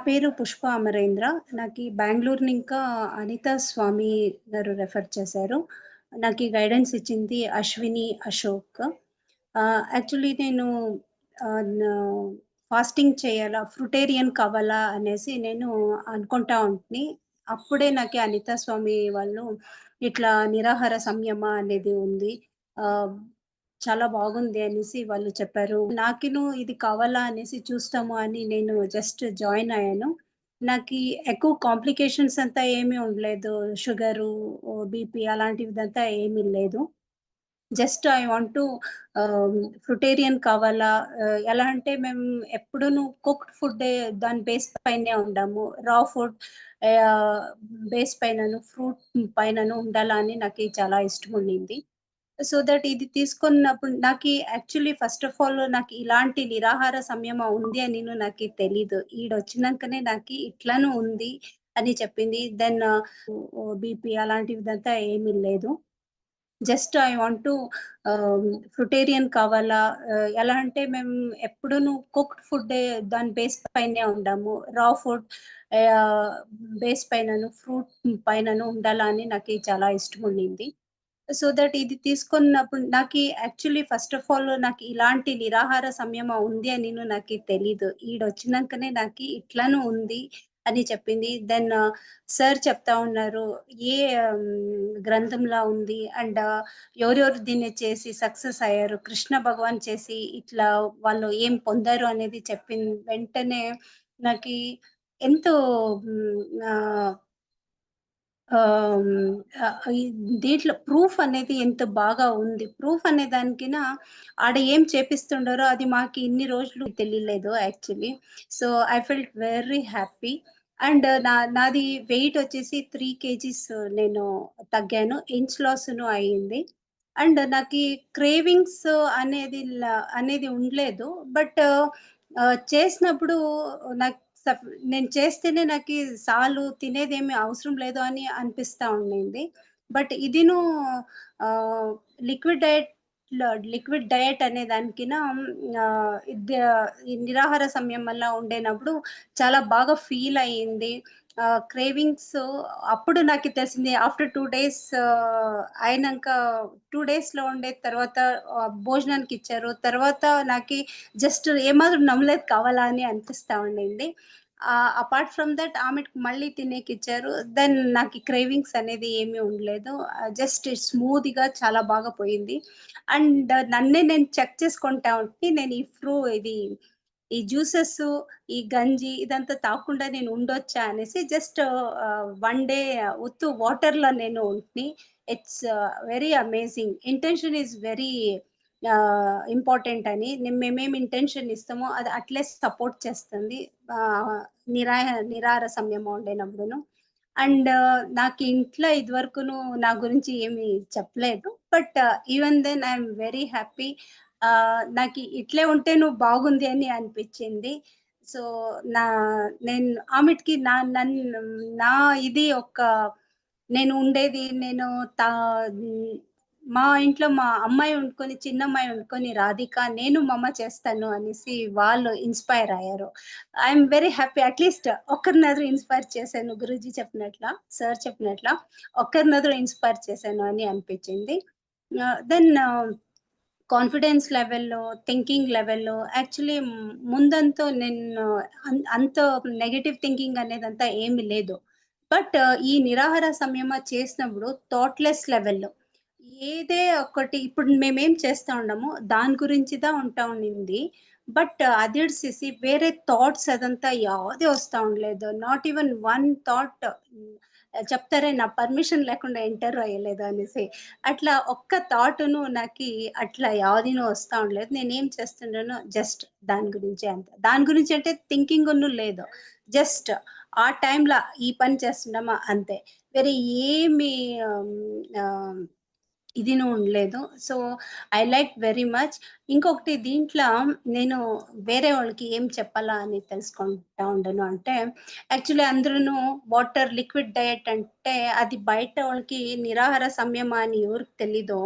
పేరు పుష్ప అమరేంద్ర. నాకీ బెంగుళూరు ఇంకా అనితా స్వామి గారు రెఫర్ చేశారు. నాకీ గైడెన్స్ ఇచ్చింది అశ్విని అశోక్. యాక్చువల్లీ నేను నా ఫాస్టింగ్ చేయాలా, ఫ్రుటేరియన్ కావాలా అనేసి నేను అనుకుంటా ఉంటిని. అప్పుడే నాకి అనితా స్వామి వాళ్ళు ఇట్లా నిరాహార సంయమ అనేది ఉంది. ఆహ్, చాలా బాగుంది అనేసి వాళ్ళు చెప్పారు. నాకిను ఇది కావాలా అనేసి చూస్తాము అని నేను జస్ట్ జాయిన్ అయ్యాను. నాకీ ఎక్కువ కాంప్లికేషన్స్ అంతా ఏమీ ఉండలేదు. షుగరు, బీపీ అలాంటివిదంతా ఏమీ లేదు. జస్ట్ ఐ వాంట్ టు ఫ్రుటేరియన్ కావాలా. ఎలా అంటే మేము ఎప్పుడూను కుక్డ్ ఫుడ్డే దాని బేస్ పైనే ఉండాము. రా ఫుడ్ ఆహ్, బేస్ పైనను, ఫ్రూట్ పైనను ఉండాలా అని నాకి చాలా ఇష్టముండింది. సో దట్ ఇది తీసుకున్నప్పుడు నాకి యాక్చువల్లీ ఫస్ట్ ఆఫ్ ఆల్ నాకు ఇలాంటి నిరాహార సంయమ ఉంది అనిను నాకి తెలీదు. ఈడొచ్చినంకనే నాకి ఇట్లను ఉంది అని చెప్పింది. దెన్ బీపీ అలాంటివిదంతా ఏమీ లేదు. జస్ట్ ఐ వాంట్ టు ఫ్రుటేరియన్ కావాలా. ఎలా అంటే మేము ఎప్పుడూను కుక్డ్ ఫుడ్డే దాని బేస్ పైనే ఉండాము. రా ఫుడ్ ఆహ్, బేస్ పైనను, ఫ్రూట్ పైనను ఉండాలా అని నాకి చాలా ఇష్టముండింది. సో దట్ ఇది తీసుకున్నప్పుడు నాకి యాక్చువల్లీ ఫస్ట్ ఆఫ్ ఆల్ నాకు ఇలాంటి నిరాహార సంయమ ఉంది అనిను నాకి తెలీదు. ఈడొచ్చినంకనే నాకి ఇట్లను ఉంది అని చెప్పింది. దెన్ సార్ చెప్తా ఉన్నారు. ఏ గ్రంథంలా ఉంది అండ్ ఎవరెవరు దీన్ని చేసి సక్సెస్ అయ్యారు. కృష్ణ భగవాన్ చేసి ఇట్లా వాళ్ళు ఏం పొందారు అనేది చెప్పిన వెంటనే నాకి ఎంతో ఆహ్ ఆహ్, హ్మ్. ఈ దీంట్లో ప్రూఫ్ అనేది ఎంత బాగా ఉంది. ప్రూఫ్ అనే దానికిన ఆడ ఏం చేపిస్తుండారో అది మాకు ఇన్ని రోజులు తెలియలేదు actually. So, I felt very happy. And నాది వెయిట్ వచ్చేసి 3 కేజీస్ నేను తగ్గాను. ఇంచ్ లాస్‌ను అయింది. అండ్ నాకీ క్రేవింగ్స్ అనేది ఉండలేదు. బట్ చేసినప్పుడు నాకు నేను చేస్తేనే నాకి సాలు తినేదేమి అవసరం లేదు అని అనిపిస్తా ఉండింది. బట్ ఇదిను ఆహ్, లిక్విడ్ డైట్ లిక్విడ్ డయట్ అనే దానికిన ఈ నిరాహార సమయం వల్ల ఉండేనప్పుడు చాలా బాగా ఫీల్ అయింది. క్రేవింగ్స్ అప్పుడు నాకి తెలిసింది. ఆఫ్టర్ 2 డేస్ అయినంక 2 డేస్‌లో ఉండే తర్వాత భోజనానికిచ్చారు. తర్వాత నాకి జస్ట్ ఏమాత్రం నమ్మలేదు కావాలా అని అనిపిస్తా ఉండింది. అపార్ట్ ఫ్రమ్ దట్ ఆమెకి మళ్ళీ తినేకిచ్చారు. దెన్ నాకి క్రేవింగ్స్ అనేది ఏమీ ఉండలేదు. జస్ట్ స్మూత్‌గా చాలా బాగా పోయింది. అండ్ నన్నే నేను చెక్ చేసుకుంటా ఉంటి. నేను ఈ జ్యూసెసు, ఈ గంజి ఇదంతా తాగకుండా నేను ఉండొచ్చా అనేసి జస్ట్ 1 డే ఉత్తి వాటర్‌లో నేను ఉంటిని. It's very amazing. Intention is very important అని. మేమేం ఇంటెన్షన్ ఇస్తామో అది అట్లే సపోర్ట్ చేస్తుంది. ఆహ్, నిరాహార సంయమం ఉండేనప్పుడును. అండ్ నాకు ఇంట్లో ఇదివరకును నా గురించి ఏమి చెప్పలేదు. But even then I am very happy. నాకి ఇట్లే ఉంటే నువ్వు బాగుంది అని అనిపిచ్చింది. సో, నా నేను ఆమెటికి నా ఇది ఒక నేను ఉండేది నేను తా హ్మ్, మా ఇంట్లో మా అమ్మాయి వండుకొని, చిన్నమ్మాయి వండుకొని రాధిక, నేను మా అమ్మ చేస్తాను అనేసి వాళ్ళు ఇన్‌స్పైర్ అయ్యారు. ఐయామ్ వెరీ హ్యాపీ అట్‌లీస్ట్ ఒక్కరినాದರೂ ఇన్‌స్పైర్ చేశాను గురూజీ చెప్పినట్ల, సార్ చెప్పినట్ల ఒక్కరినాದರೂ ఇన్‌స్పైర్ చేశాను అని అనిపించింది. దెన్ కాన్ఫిడెన్స్ లెవెల్‌లో, థింకింగ్ లెవెల్‌లో యాక్చువల్లీ ముందంతా నేను అంత నెగెటివ్ థింకింగ్ అనేదంతా ఏమి లేదు. బట్ ఈ నిరాహార సంయమ చేసినప్పుడు థాట్‌లెస్ లెవెల్‌లో ఏదే ఒకటి ఇప్పుడు మేమేం చేస్తా ఉన్నామో దాని గురించిదా ఉంటా ఉండింది. బట్ అదిడ్సేసి వేరే థాట్స్ అదంతా యాది వస్తా ఉండలేదు. నాట్ ఈవెన్ వన్ థాట్ చెప్తారే నా పర్మిషన్ లేకుండా ఎంటర్ అయ్యలేదు అనేసి. అట్లా ఒక్క థాటును నాకి అట్లా యాదిను వస్తా ఉండలేదు. నేనేం చేస్తున్నానో జస్ట్ దాని గురించే అంతే. దాని గురించి అంటే థింకింగును లేదు. జస్ట్ ఆ టైంల ఈ పని చేస్తున్నామా అంతే. వేరే ఏమి ఆహ్, ఇదిను ఉండలేదు. So, I like very much. ఇంకొకటి దీంట్ల నేను వేరే వాళ్ళకి ఏం చెప్పాలా అని తెలుసుకుంటా ఉండెను అంటే, యాక్చువల్లీ అందరూను వాటర్ లిక్విడ్ డయట్ అంటే అది బయట వాళ్ళకి నిరాహార సంయమ అని ఎవరికి తెలీదో,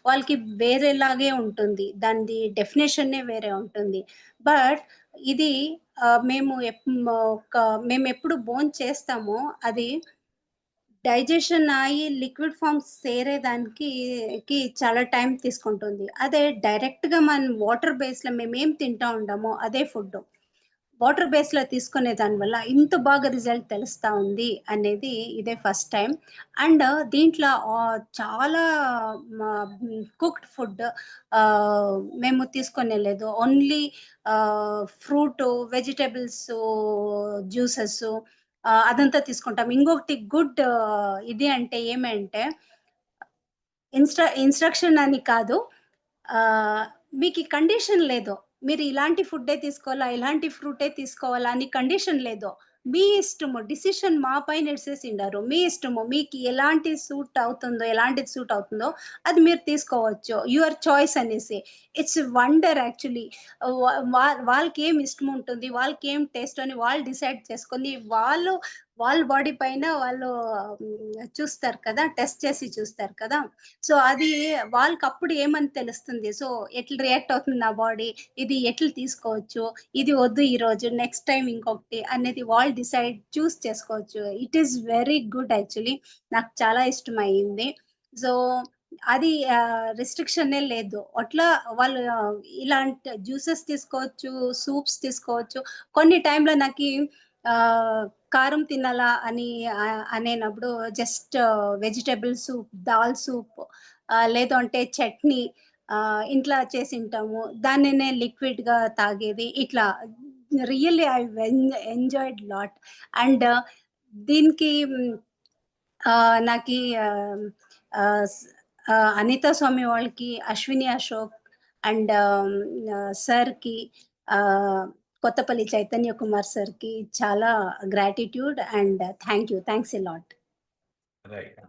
వాళ్ళకి వేరేలాగే ఉంటుంది. దానిది డెఫినిషనే వేరే ఉంటుంది. బట్ ఇది మేము మేమెప్పుడు భోంచేస్తామో అది డైజెషన్ అయ్యి లిక్విడ్ ఫార్మ్ సేరేదానికి చాలా టైం తీసుకుంటుంది. అదే డైరెక్ట్‌గా మనం వాటర్ బేస్‌లో మేమేం తింటా ఉండామో అదే ఫుడ్డు. వాటర్ బేస్‌లో తీసుకునే దాని వల్ల ఇంత బాగా రిజల్ట్ తెలుస్తా ఉంది అనేది ఇదే ఫస్ట్ టైమ్. అండ్ దీంట్లో చాలా కుక్డ్ ఫుడ్ మేము తీసుకొనేలేదు. ఓన్లీ ఫ్రూటు, వెజిటబుల్సు, జ్యూసెసు అదంతా తీసుకుంటాం. ఇంకొకటి గుడ్ ఇది అంటే ఏమంటే ఇన్‌స్ట్రక్షన్ అని కాదు. ఆహ్, మీకి కండిషన్ లేదు. మీరు ఇలాంటి ఫుడ్డే తీసుకోవాలా, ఇలాంటి ఫ్రూటే తీసుకోవాలా అని కండిషన్ లేదు. మీ ఇష్టము. డిసిషన్ మా పైన ఎసేసిండారు. మీ ఇష్టము. మీకు ఎలాంటి సూట్ అవుతుందో, ఎలాంటిది సూట్ అవుతుందో అది మీరు తీసుకోవచ్చు. యువర్ చాయిస్ అనేసి. It's wonder actually. వాళ్ళకేం ఇష్టముంటుంది, వాళ్ళకేం టేస్ట్ అని వాళ్ళు డిసైడ్ చేసుకొని, వాళ్ళ బాడీ పైన వాళ్ళు చూస్తారు కదా! టెస్ట్ చేసి చూస్తారు కదా! సో, అది వాళ్ళకప్పుడు ఏమని తెలుస్తుంది. సో, ఎట్లా రియాక్ట్ అవుతుంది నా బాడీ, ఇది ఎట్లా తీసుకోవచ్చు, ఇది వద్దు ఈరోజు, నెక్స్ట్ టైమ్ ఇంకొకటి అనేది వాళ్ళు చూస్ చేసుకోవచ్చు. It is very good actually. నాకు చాలా ఇష్టమయింది. సో, అది రిస్ట్రిక్షనే లేదు. అట్లా వాళ్ళు ఇలాంటి జ్యూసెస్ తీసుకోవచ్చు, సూప్స్ తీసుకోవచ్చు. కొన్ని టైమ్‌లో ఆహ్, కారం తినాలా అని అనేనప్పుడు just vegetable soup, dal soup లేదు అంటే చట్నీ ఇంట్లా చేసింటాము. దాన్నినే లిక్విడ్‌గా తాగేది. ఇట్లా really I enjoyed lot. And దీనికి నాకీ ఆహ్, ఆహ్, స్ అనితా స్వామి వాళ్ళకి, అశ్విని అశోక్ అండ్ సార్‌కి ఆహ్, కొత్తపల్లి చైతన్య కుమార్ సార్‌కి చాలా gratitude and thanks a lot. Right.